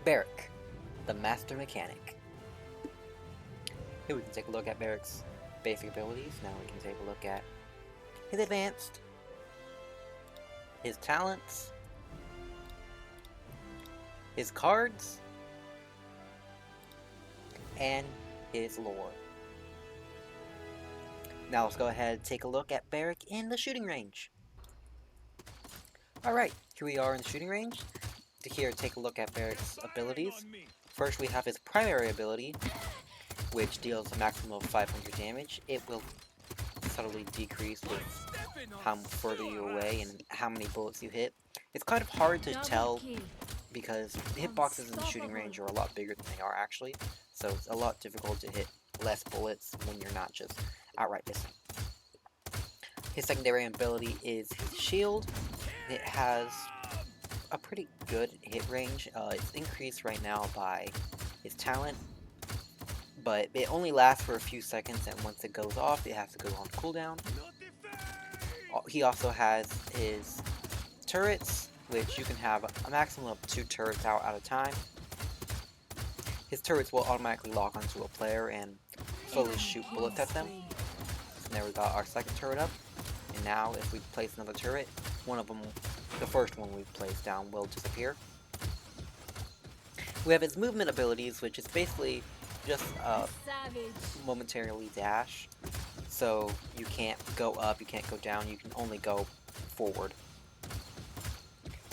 Barik, the Master Mechanic. Here we can take a look at Barik's basic abilities. Now we can take a look at his advanced, his talents, his cards, and his lore. Now let's go ahead and take a look at Barik in the shooting range. Alright, here we are in the shooting range. Here, take a look at Barik's abilities. First, we have his primary ability, which deals a maximum of 500 damage. It will subtly decrease with how further you're away and how many bullets you hit. It's kind of hard to tell because the hitboxes in the shooting range are a lot bigger than they are actually, so it's a lot difficult to hit less bullets when you're not just outright missing. His secondary ability is his shield. It has a pretty good hit range. It's increased right now by his talent, but it only lasts for a few seconds, and once it goes off, it has to go on cooldown. He also has his turrets, which you can have a maximum of 2 turrets out at a time. His turrets will automatically lock onto a player and slowly shoot bullets at them. So there we got our second turret up, and now if we place another turret, one of them, the first one we've placed down, will disappear. We have his movement abilities, which is basically just momentarily dash. So you can't go up, you can't go down, you can only go forward.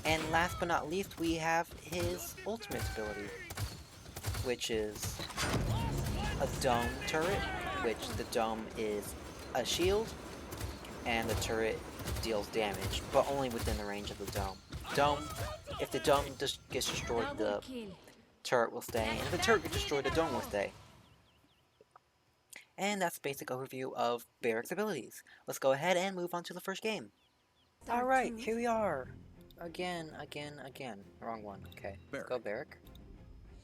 And last but not least, we have his ultimate ability, which is a dome turret, which the dome is a shield, and the turret deals damage, but only within the range of the dome. If the dome gets destroyed, the turret will stay, and if the turret gets destroyed, the dome will stay. And that's a basic overview of Barik's abilities. Let's go ahead and move on to the first game. Alright, here we are. Again. Wrong one. Okay, let's go Barik.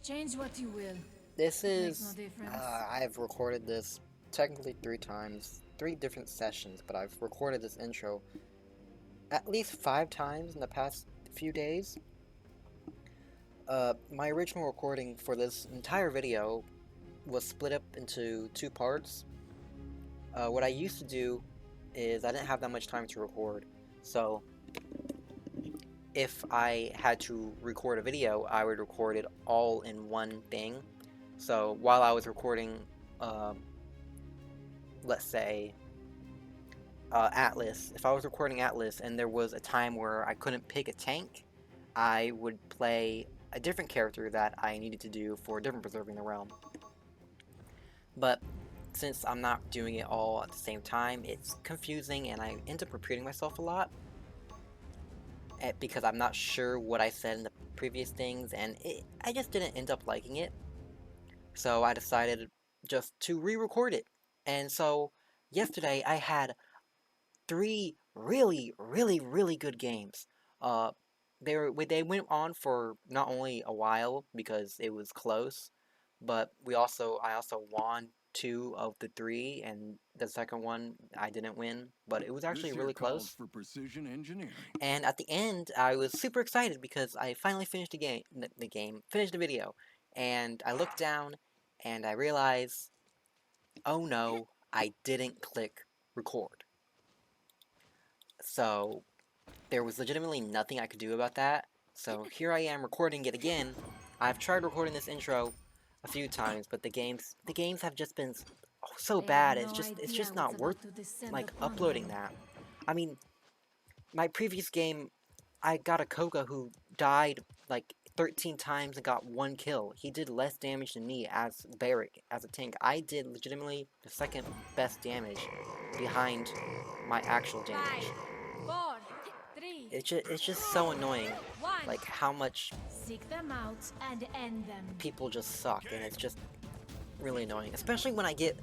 Change what you will. This is, difference. I've recorded this technically 3 times, 3 different sessions, but I've recorded this intro at least 5 times in the past few days. My original recording for this entire video was split up into 2 parts. What I used to do is I didn't have that much time to record, so if I had to record a video, I would record it all in one thing. So while I was recording, let's say, Atlas, if I was recording Atlas and there was a time where I couldn't pick a tank, I would play a different character that I needed to do for a different Preserving the Realm. But since I'm not doing it all at the same time, it's confusing and I end up repeating myself a lot. Because I'm not sure what I said in the previous things, and I just didn't end up liking it. So I decided just to re-record it. And so yesterday I had 3 really good games. They went on for not only a while because it was close, but I also won 2 of the 3, and the second one I didn't win, but it was actually really close. For precision engineering. And at the end, I was super excited because I finally finished finished the video, and I looked down and I realized, oh no, I didn't click record. So there was legitimately nothing I could do about that. So here I am recording it again. I've tried recording this intro a few times, but the games have just been so bad. It's just not worth like uploading that. I mean, my previous game, I got a Koga who died like 13 times and got 1 kill. He did less damage than me as Barik, as a tank. I did legitimately the second best damage behind my actual damage. 5, 4, 3. It's just so annoying, 1. like how much Seek them out and end them. people just suck, and it's just really annoying. Especially when I get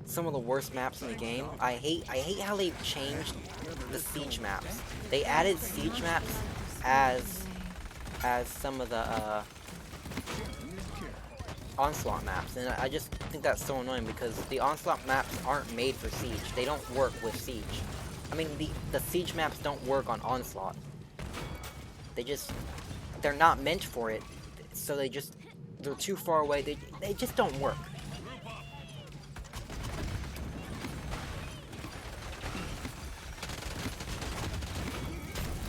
some of the worst maps in the game. I hate how they've changed the siege maps. They added siege maps as some of the onslaught maps, and I just think that's so annoying because the onslaught maps aren't made for siege. They don't work with siege. I mean, the siege maps don't work on onslaught. They're not meant for it. so they're too far away. They just don't work.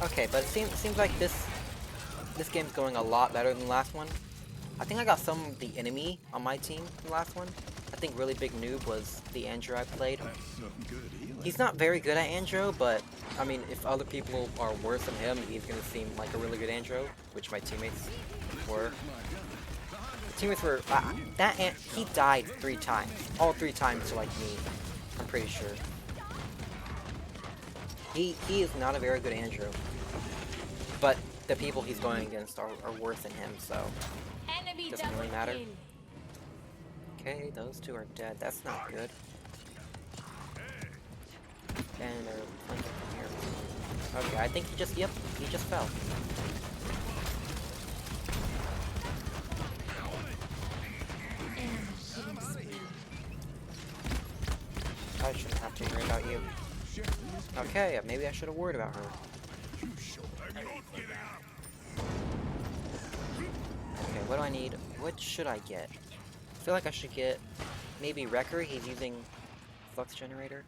Okay, but it seems like this game's going a lot better than the last one. I think I got some of the enemy on my team in the last one. I think really big noob was the Andrew I played. He's not very good at Andrew, but I mean, if other people are worse than him, he's gonna seem like a really good Andrew, which my teammates were. The teammates were he died 3 times, all 3 times to like me. I'm pretty sure. He is not a very good Andrew, but the people he's going against are worse than him, so it doesn't really matter. Okay, those 2 are dead. That's not good. And they're flanking from here. Okay, I think he just fell. I shouldn't have to worry about you. Okay, maybe I should have worried about her. Okay, what do I need? What should I get? I feel like I should get maybe Wrecker. He's using Flux Generator.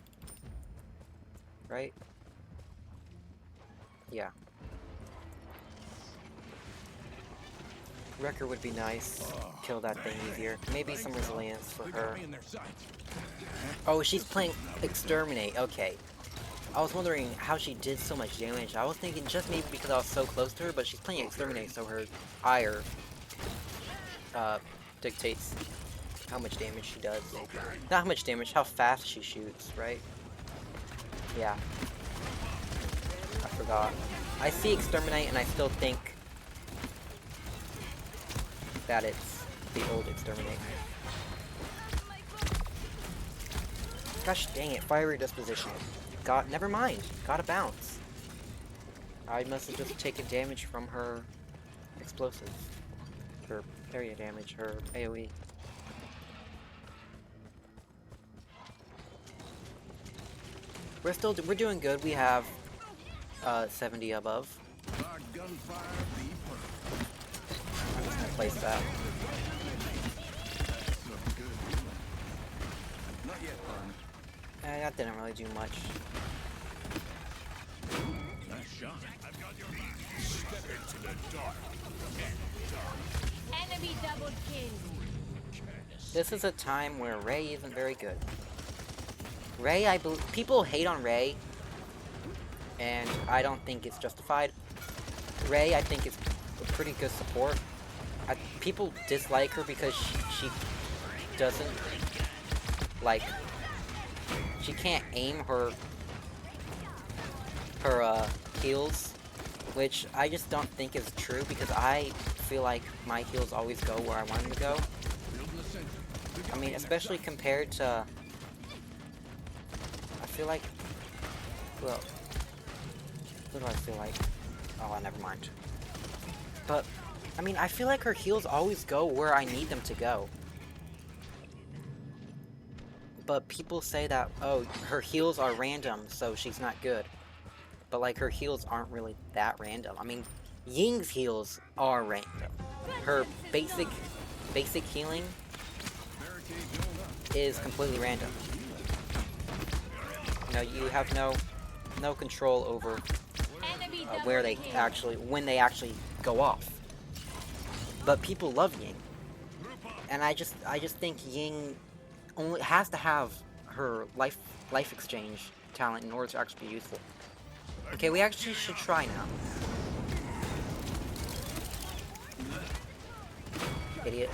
Right? Yeah. Wrecker would be nice. Kill that thing easier. Maybe some resilience for her. Oh, she's playing Exterminate. Okay. I was wondering how she did so much damage. I was thinking just maybe because I was so close to her, but she's playing Exterminate, so her ire dictates how much damage she does. Not how much damage, how fast she shoots, right? Yeah. I forgot. I see Exterminate and I still think that it's the old Exterminate. Gosh dang it, Fiery Disposition. Never mind. Gotta bounce. I must have just taken damage from her explosives. Her area damage, her AoE. We're doing good. We have 70 above. I'm just gonna place that. That didn't really do much. Enemy double kill. This is a time where Ray isn't very good. Ray, I believe people hate on Ray, and I don't think it's justified. Ray, I think, is a pretty good support. People dislike her because she doesn't like. She can't aim her heals, which I just don't think is true because I feel like my heals always go where I want them to go. I mean, especially compared to. I feel like. Well, what do I feel like? Oh, never mind. But I mean, I feel like her heals always go where I need them to go. But people say that, oh, her heals are random, so she's not good. But, like, her heals aren't really that random. I mean, Ying's heals are random. Her basic healing is completely random. You know, you have no control over when they actually go off. But people love Ying. And I just think Ying only has to have her life exchange talent in order to actually be useful. Okay, we actually should try now. Idiot.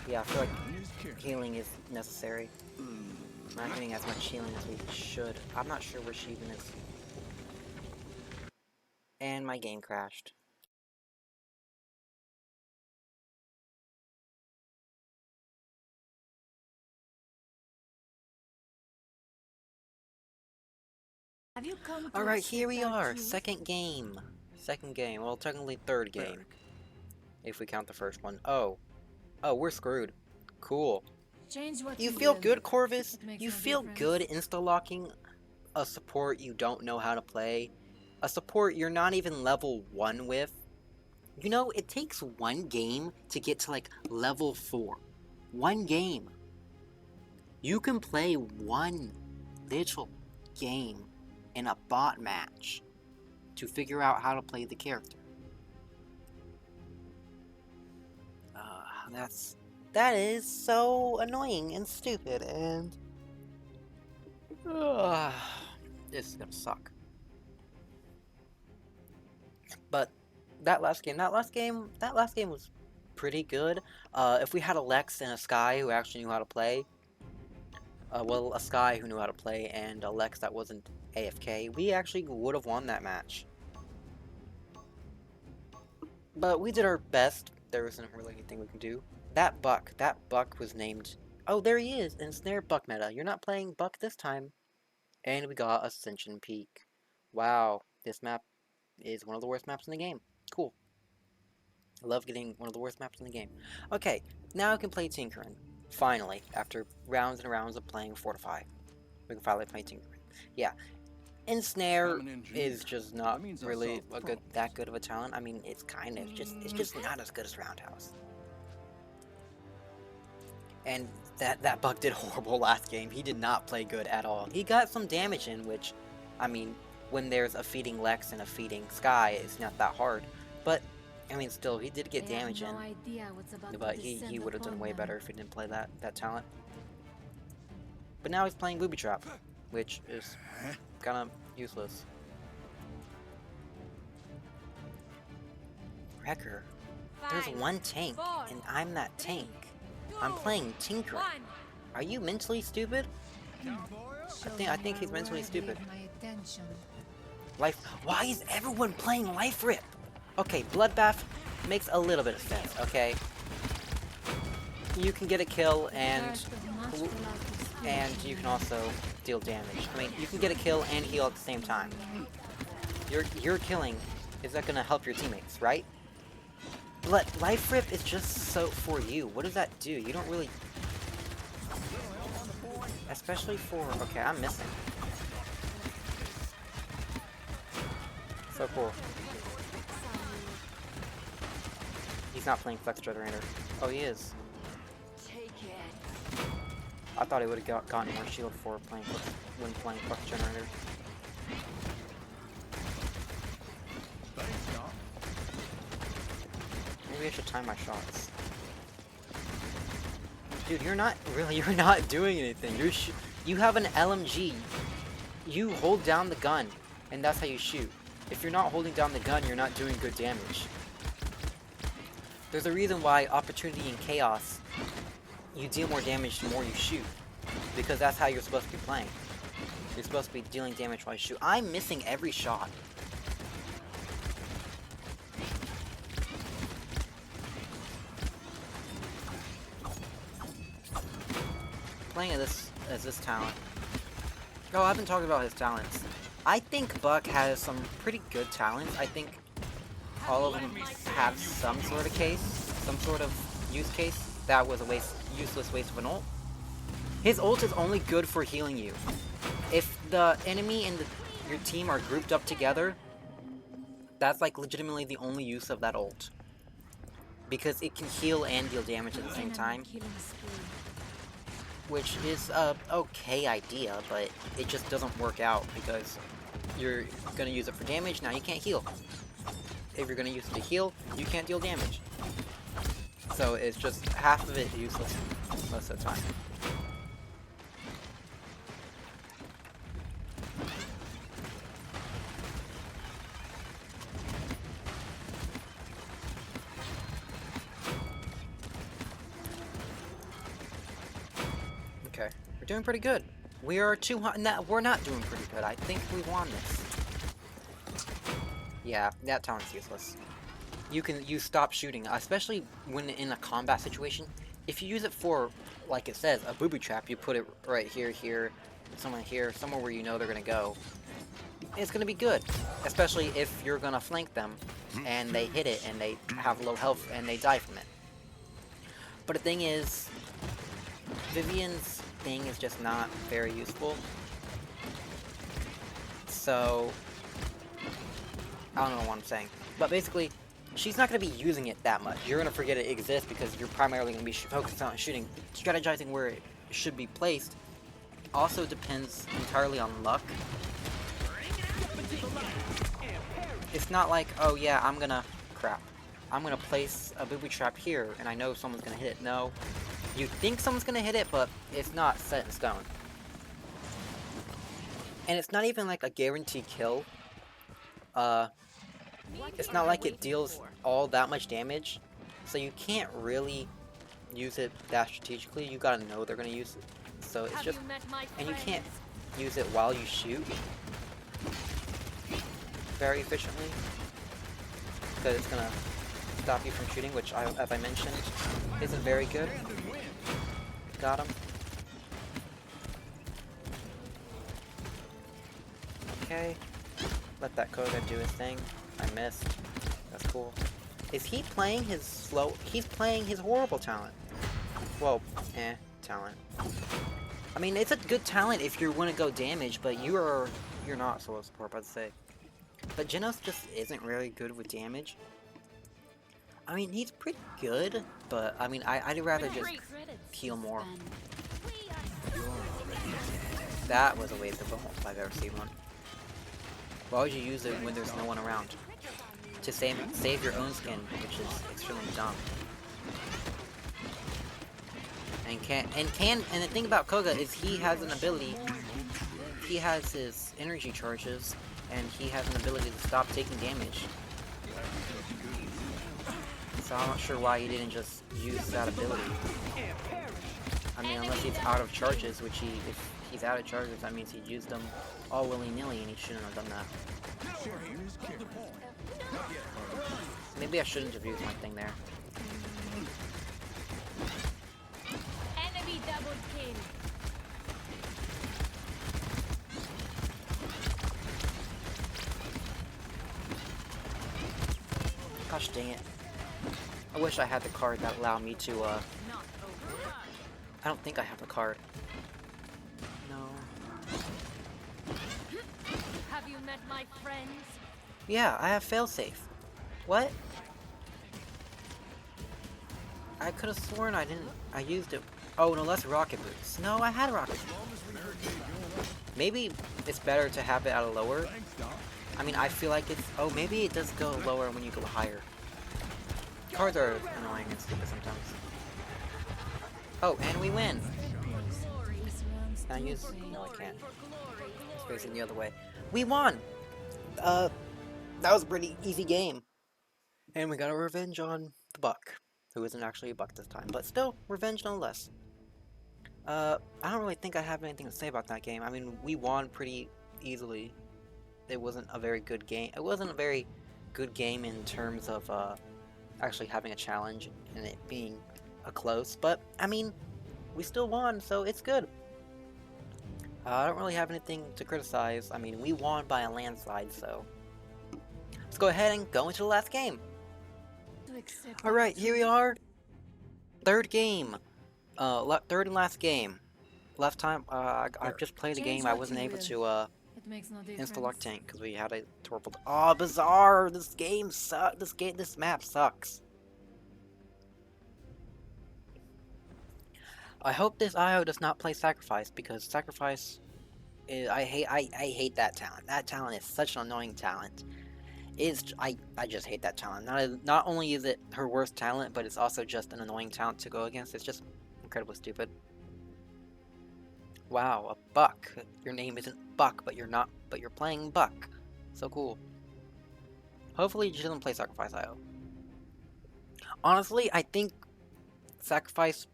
Yeah, I feel like healing is necessary. We're not getting as much healing as we should. I'm not sure where she even is. And my game crashed. Have you come to Alright, here we accept our are. truth? Second game. Well, technically third game. If we count the first one. Oh, we're screwed. Cool. Change what You you feel will. good, Corvus? It makes You no feel difference. good insta-locking a support you don't know how to play? A support you're not even level 1 with. You know, it takes one game to get to like level 4. One game. You can play one little game in a bot match to figure out how to play the character. That is so annoying and stupid, and this is gonna suck. But that last game was pretty good. If we had a Lex and a Sky who actually knew how to play, a Sky who knew how to play and a Lex that wasn't AFK, we actually would have won that match. But we did our best. There isn't really anything we can do. That Buck was named... Oh, there he is! Ensnare Buck meta. You're not playing Buck this time. And we got Ascension Peak. Wow, this map is one of the worst maps in the game. Cool. I love getting one of the worst maps in the game. Okay, now I can play Tinkerin. Finally, after rounds and rounds of playing Fortify. We can finally play Tinkerin. Yeah. Ensnare is just not really that good of a talent. I mean, it's just not as good as Roundhouse. And that Buck did horrible last game. He did not play good at all. He got some damage in, which, I mean, when there's a feeding Lex and a feeding Sky, it's not that hard. But, I mean, still, he did get damage in. But he would have done way better if he didn't play that talent. But now he's playing Booby Trap, which is kind of useless. Wrecker, there's one tank, and I'm that tank. I'm playing Tinker. Are you mentally stupid? I think he's mentally stupid. Why is everyone playing Life Rip? Okay, Bloodbath makes a little bit of sense, okay? You can get a kill and you can also deal damage. I mean, you can get a kill and heal at the same time. Your killing is that gonna help your teammates, right? But Life Rip is just so for you. What does that do? You don't really... Especially for... Okay, I'm missing. So cool. He's not playing Flex Generator. Oh, he is. I thought he would have gotten more shield for when playing Flex Generator. Maybe I should time my shots. Dude, you're not doing anything. You have an LMG. You hold down the gun, and that's how you shoot. If you're not holding down the gun, you're not doing good damage. There's a reason why Opportunity and Chaos, you deal more damage the more you shoot. Because that's how you're supposed to be playing. You're supposed to be dealing damage while you shoot. I'm missing every shot. Playing as this talent. Oh, I've been talking about his talents. I think Buck has some pretty good talents. I think all of them have some sort of case, some sort of use case. That was a useless waste of an ult. His ult is only good for healing you. If the enemy and your team are grouped up together, that's like legitimately the only use of that ult. Because it can heal and deal damage at the same time. Which is a okay idea, but it just doesn't work out because you're gonna use it for damage, now you can't heal. If you're gonna use it to heal, you can't deal damage. So it's just half of it useless most of the time. Okay, we're doing pretty good. We are 200. We're not doing pretty good. I think we won this. Yeah, that talent's useless. You stop shooting, especially when in a combat situation. If you use it for, like it says, a booby trap, you put it right here, somewhere where you know they're gonna go. It's gonna be good, especially if you're gonna flank them, and they hit it, and they have low health, and they die from it. But the thing is, Vivian's thing is just not very useful. So, I don't know what I'm saying. But basically, she's not going to be using it that much. You're going to forget it exists because you're primarily going to be focused on shooting. Strategizing where it should be placed also depends entirely on luck. It's not like, oh yeah, crap. I'm gonna place a booby trap here, and I know someone's gonna hit it. No. You think someone's gonna hit it, but it's not set in stone. And it's not even like a guaranteed kill. It's not like it deals all that much damage, so you can't really use it that strategically. You gotta know they're gonna use it. So it's just, and you can't use it while you shoot very efficiently, because it's gonna stop you from shooting, which, as I mentioned, isn't very good. Got him. Okay. Let that Koga do his thing. I missed. That's cool. Is he playing his slow... He's playing his horrible talent. Well, talent. I mean, it's a good talent if you want to go damage, but you're not solo support, I'd say. But Genos just isn't really good with damage. I mean, he's pretty good, but I mean, I'd rather just heal more. That was a waste of bomb if I've ever seen one. Why would you use it when there's no one around? To save your own skin, which is extremely dumb. And the thing about Koga is he has an ability. He has his energy charges, and he has an ability to stop taking damage. So I'm not sure why he didn't just use that ability. I mean, unless he's out of charges, which if he's out of charges, that means he'd used them all willy-nilly, and he shouldn't have done that. Maybe I shouldn't have used my thing there. Enemy double kill. Gosh dang it. I wish I had the card that allowed me to, I don't think I have the card. No. Have you met my friends? Yeah, I have failsafe. What? I could have sworn I didn't. I used it. Oh, no, that's rocket boots. No, I had rocket boots. Maybe it's better to have it at a lower. I mean, I feel like it's... Oh, maybe it does go lower when you go higher. Cards are annoying and stupid sometimes. Oh, and we win! Can I use... No, I can't. It's facing the other way. We won! That was a pretty easy game. And we got a revenge on the Buck, who isn't actually a Buck this time, but still, revenge nonetheless. I don't really think I have anything to say about that game. I mean, we won pretty easily. It wasn't a very good game. It wasn't a very good game in terms of, actually having a challenge and it being a close, but, I mean, we still won, so it's good. I don't really have anything to criticize. I mean, we won by a landslide, so... Let's go ahead and go into the last game. Alright, here we are. Third game. Third and last game. Last time, I've just played the game. I wasn't able to, install Octane because we had a torped. Oh, bizarre! This game sucks. This map sucks. I hope this IO does not play Sacrifice because Sacrifice, I hate that talent. That talent is such an annoying talent. I just hate that talent. Not only is it her worst talent, but it's also just an annoying talent to go against. It's just incredibly stupid. Wow, a Buck. Your name isn't Buck, but you're playing Buck. So cool. Hopefully she doesn't play Sacrifice IO. Honestly, I think Sacrifice,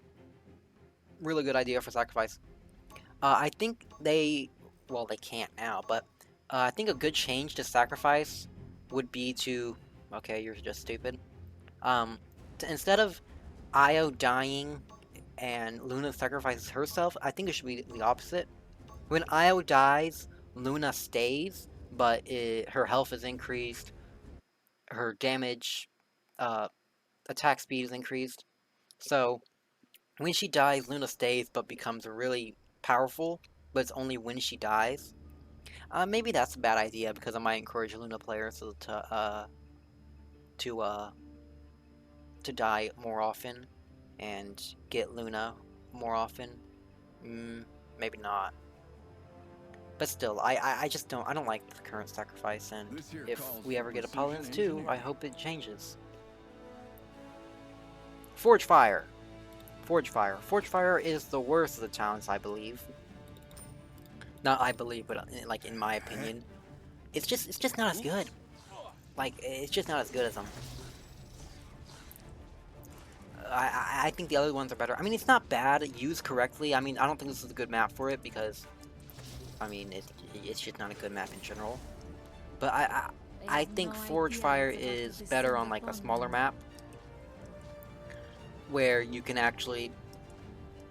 really good idea for Sacrifice. I think they can't now, but I think a good change to Sacrifice would be to, okay, you're just stupid. Instead of Io dying and Luna sacrifices herself, I think it should be the opposite. When Io dies, Luna stays, but her health is increased, her damage, attack speed is increased. So, when she dies, Luna stays, but becomes really powerful, but it's only when she dies. Maybe that's a bad idea because I might encourage Luna players to uh to die more often and get Luna more often. Maybe not. But still, I just I don't like the current sacrifice, and if we ever get a Paladins 2, I hope it changes. Forge Fire. Forge Fire. Forge Fire is the worst of the talents, I believe. Not I believe, but like in my opinion. It's just not as good. Like, it's just not as good as them. I think the other ones are better. I mean, it's not bad used correctly. I mean, I don't think this is a good map for it because, I mean, it's just not a good map in general. But I think Forge Fire is better on like a smaller map where you can actually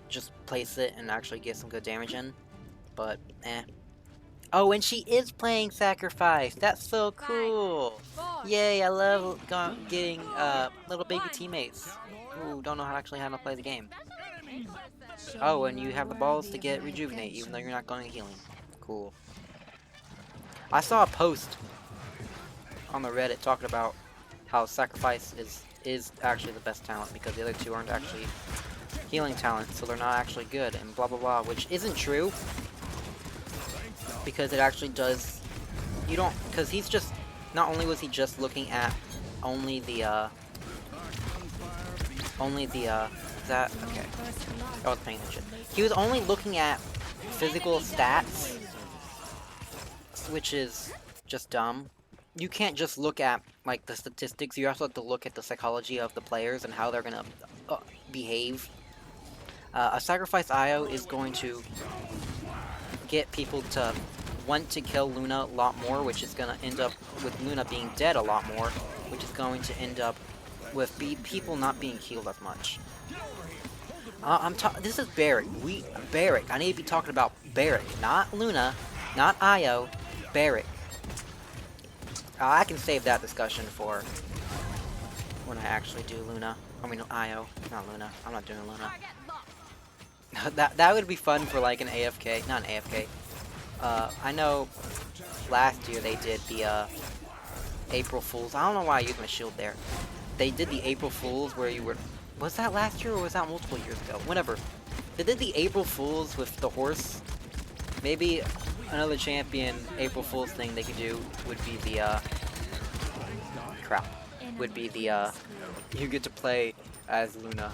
just place it and actually get some good damage in. But oh, and she is playing Sacrifice. That's so cool. Yay! I love getting little baby teammates who don't know how to play the game. Oh, and you have the balls to get Rejuvenate, even though you're not going to healing. Cool. I saw a post on the Reddit talking about how Sacrifice is actually the best talent because the other two aren't actually healing talents, so they're not actually good, and blah blah blah, which isn't true. Because it actually does... You don't... Because he's just... Not only was he just looking at only the, Is that... Okay. I was paying attention. He was only looking at physical stats, which is just dumb. You can't just look at, like, the statistics. You also have to look at the psychology of the players and how they're gonna behave. A Sacrifice IO is going to get people to want to kill Luna a lot more, which is going to end up with Luna being dead a lot more, which is going to end up with people not being healed as much. This is Barik. Barik. I need to be talking about Barik, not Luna, not Io, Barik. I can save that discussion for when I actually do Luna. I mean Io, not Luna. I'm not doing Luna. That would be fun for like an AFK, not an AFK. I know last year they did the April Fools. I don't know why I used my shield there. They did the April Fools where you were... Was that last year or was that multiple years ago? Whatever. They did the April Fools with the horse. Maybe another champion April Fools thing they could do would be the crap. Would be the you get to play as Luna.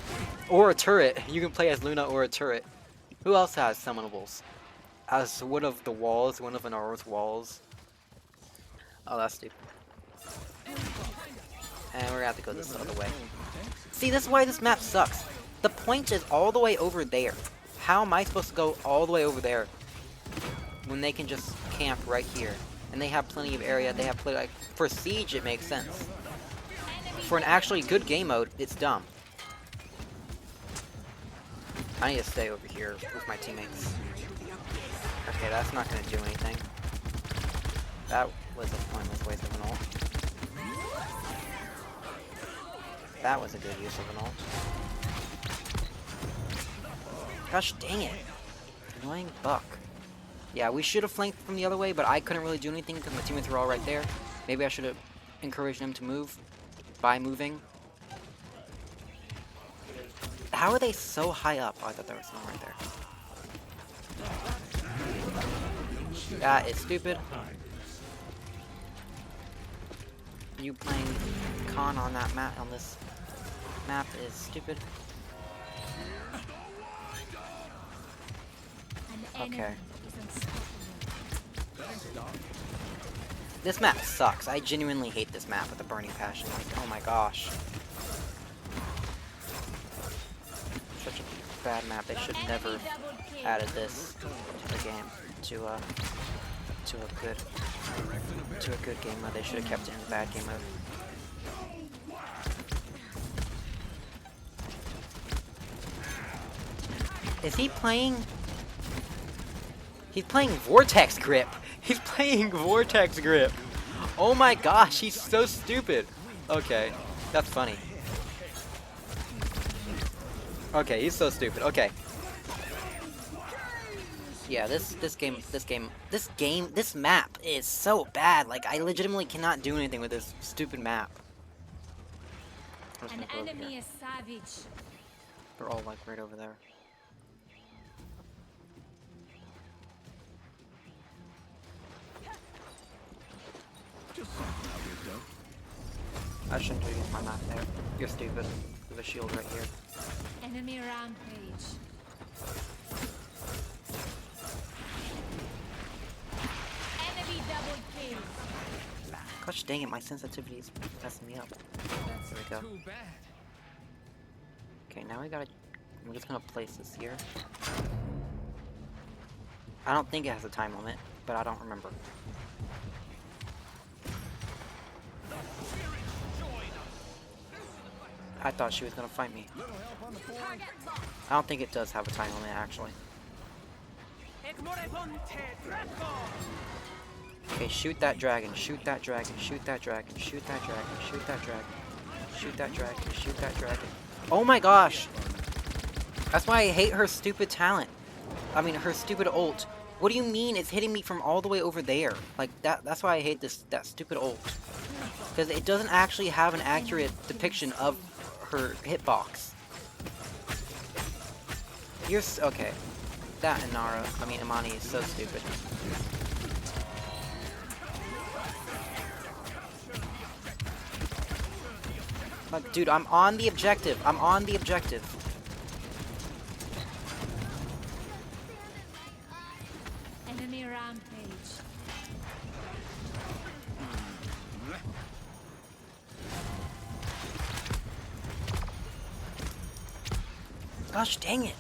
Or a turret. You can play as Luna or a turret. Who else has summonables? As one of the walls, one of Anaro's walls. Oh, that's stupid. And we're gonna have to go this other way. See, this is why this map sucks. The point is all the way over there. How am I supposed to go all the way over there when they can just camp right here? And they have plenty of area. They have plenty, like, for Siege it makes sense. For an actually good game mode, it's dumb. I need to stay over here with my teammates. Okay, that's not going to do anything. That was a pointless waste of an ult. That was a good use of an ult. Gosh dang it. Annoying buck. Yeah, we should have flanked from the other way, but I couldn't really do anything because my teammates were all right there. Maybe I should have encouraged them to move by moving. How are they so high up? Oh, I thought there was someone right there. That is stupid. You playing con on that map, on this map is stupid. Okay. This map sucks. I genuinely hate this map with a burning passion. Like, oh my gosh. Such a bad map. They should never added this to the game. To a good game mode. They should have kept it in the bad game mode. Is he playing? He's playing Vortex Grip. He's playing Vortex Grip. Oh my gosh, he's so stupid. Okay, that's funny. Okay, he's so stupid. Okay. Yeah, this map is so bad. Like, I legitimately cannot do anything with this stupid map. I'm just An gonna go over here. enemy is savage. They're all, like, right over there. I shouldn't have used my map there. You're stupid. There's a shield right here. Enemy rampage. Enemy double kill. Gosh dang it, my sensitivity's messing me up. There we go. Too bad. Okay, now I'm just gonna place this here. I don't think it has a time limit, but I don't remember. I thought she was gonna fight me. I don't think it does have a time limit, actually. Okay, shoot that dragon, shoot that dragon, shoot that dragon, shoot that dragon, shoot that dragon, shoot that dragon, shoot that dragon. Oh my gosh! That's why I hate her stupid talent. I mean, her stupid ult. What do you mean it's hitting me from all the way over there? Like, that's why I hate that stupid ult. Because it doesn't actually have an accurate depiction of her hitbox. Okay. That Imani is so stupid. But dude, I'm on the objective. I'm on the objective. Enemy rampage. Gosh dang it.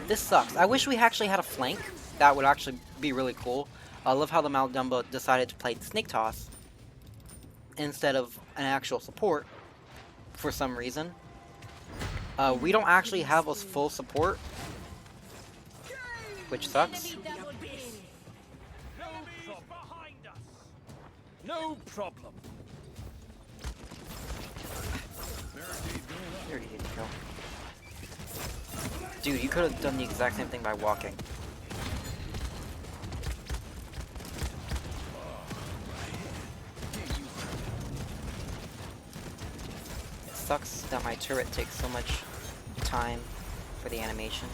This sucks. I wish we actually had a flank. That would actually be really cool. I love how the Maldumbo decided to play Snake Toss instead of an actual support for some reason. We don't actually have a full support, which sucks. Enemy double kill. No problem. There you go. Dude, you could have done the exact same thing by walking. It sucks that my turret takes so much time for the animation.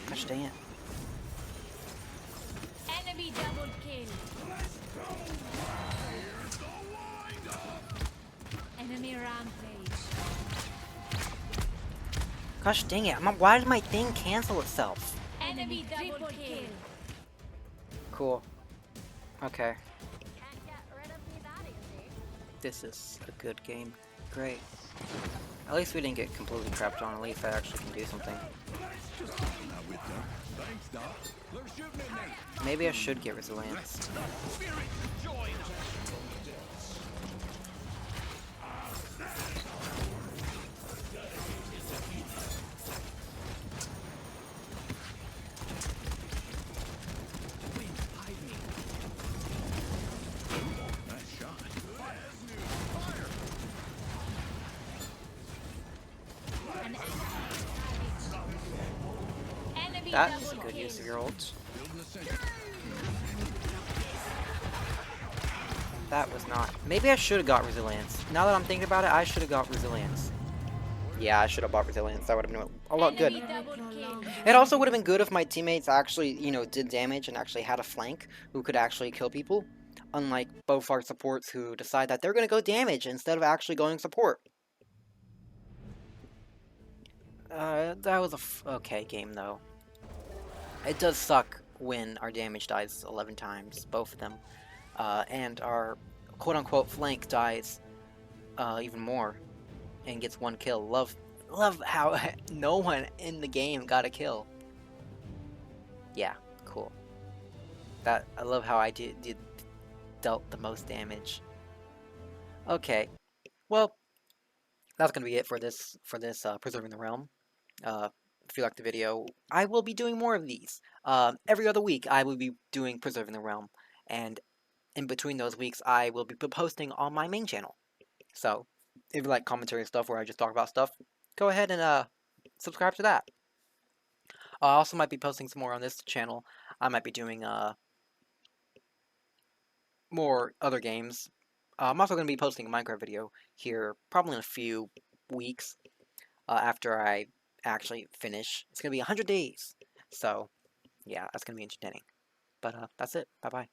Gosh dang it. Enemy double kill. Enemy rampage. Gosh dang it. Why did my thing cancel itself? Enemy double kill. Cool. Okay. This is a good game. Great. At least we didn't get completely crapped on. At least I actually can do something. Maybe I should get resilience. Enemy That double is a good kill. use of your ult. That was not. Maybe I should have got resilience. Now that I'm thinking about it, I should have got resilience. Yeah, I should have bought resilience. That would have been a lot good. Enemy double kill. It also would have been good if my teammates actually, did damage and actually had a flank who could actually kill people. Unlike both our supports who decide that they're going to go damage instead of actually going support. That was a okay game though. It does suck when our damage dies 11 times, both of them. And our quote-unquote flank dies even more and gets one kill. Love how no one in the game got a kill. Yeah, cool. I love how I dealt the most damage. Okay, well, that's gonna be it for this Preserving the Realm. If you liked the video, I will be doing more of these. Every other week, I will be doing Preserving the Realm, and in between those weeks, I will be posting on my main channel. So, if you like commentary and stuff where I just talk about stuff, go ahead and subscribe to that. I also might be posting some more on this channel. I might be doing more other games. I'm also going to be posting a Minecraft video here probably in a few weeks after I actually finish. It's going to be 100 days. So, yeah, that's going to be entertaining. But that's it. Bye-bye.